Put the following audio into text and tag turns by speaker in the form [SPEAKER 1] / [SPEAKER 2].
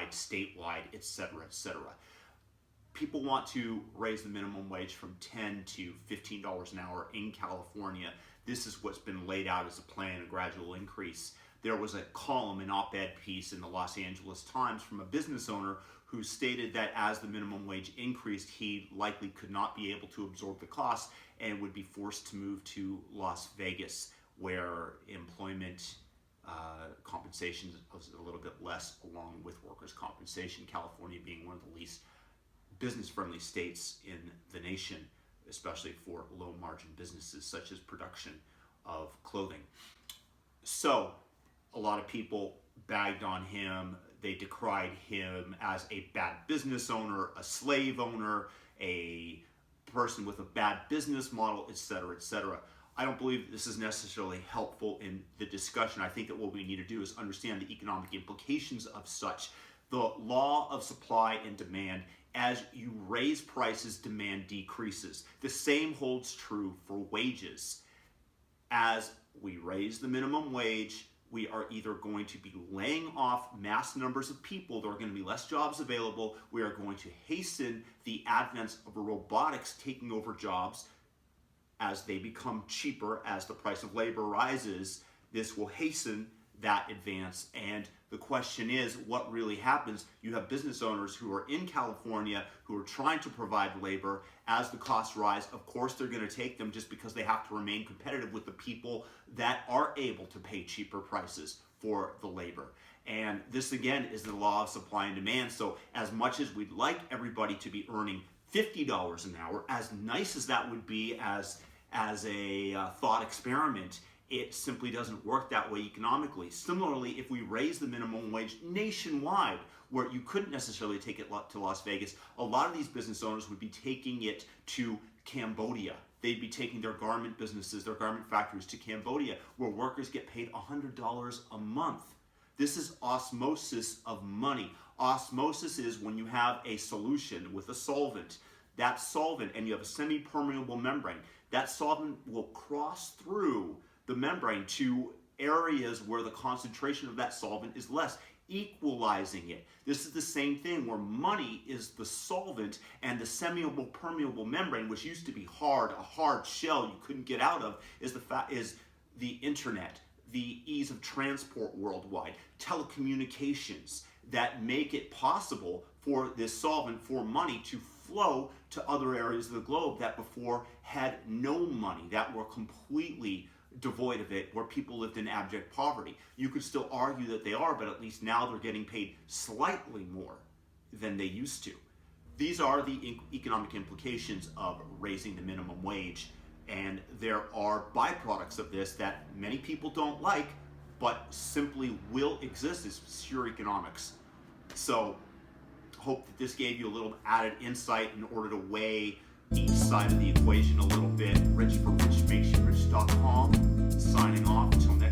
[SPEAKER 1] nationwide, statewide, et cetera, et cetera. People want to raise the minimum wage from $10 to $15 an hour in California. This is what's been laid out as a plan, a gradual increase. There was a column, an op-ed piece in the Los Angeles Times from a business owner who stated that as the minimum wage increased, he likely could not be able to absorb the cost and would be forced to move to Las Vegas, where employment compensation is a little bit less, along with workers' compensation, California being one of the least business-friendly states in the nation, especially for low-margin businesses such as production of clothing. So a lot of people bagged on him. They decried him as a bad business owner, a slave owner, a person with a bad business model, etc., etc. I don't believe this is necessarily helpful in the discussion. I think that what we need to do is understand the economic implications of such. The law of supply and demand: as you raise prices, demand decreases. The same holds true for wages. As we raise the minimum wage, we are either going to be laying off mass numbers of people, there are going to be less jobs available, we are going to hasten the advent of robotics taking over jobs as they become cheaper, as the price of labor rises. This will hasten that advance, and the question is, what really happens? You have business owners who are in California who are trying to provide labor. As the costs rise, of course they're going to take them, just because they have to remain competitive with the people that are able to pay cheaper prices for the labor. And this again is the law of supply and demand. So as much as we'd like everybody to be earning $50 an hour, as nice as that would be as a thought experiment, it simply doesn't work that way economically. Similarly, if we raise the minimum wage nationwide, where you couldn't necessarily take it to Las Vegas, a lot of these business owners would be taking it to Cambodia. They'd be taking their garment businesses, their garment factories to Cambodia, where workers get paid $100 a month. This is osmosis of money. Osmosis is when you have a solution with a solvent. That solvent, and you have a semi-permeable membrane, that solvent will cross through the membrane to areas where the concentration of that solvent is less, equalizing it. This is the same thing where money is the solvent, and the semi-permeable membrane, which used to be hard, a hard shell you couldn't get out of, is the internet, the ease of transport worldwide, telecommunications, that make it possible for this solvent, for money to flow to other areas of the globe that before had no money, that were completely devoid of it, where people lived in abject poverty. You could still argue that they are, but at least now they're getting paid slightly more than they used to. These are the economic implications of raising the minimum wage, and there are byproducts of this that many people don't like, but simply will exist as pure economics. So, hope that this gave you a little added insight in order to weigh each side of the equation a little bit. RichForRichMakesYouRich.com, signing off. Until next time.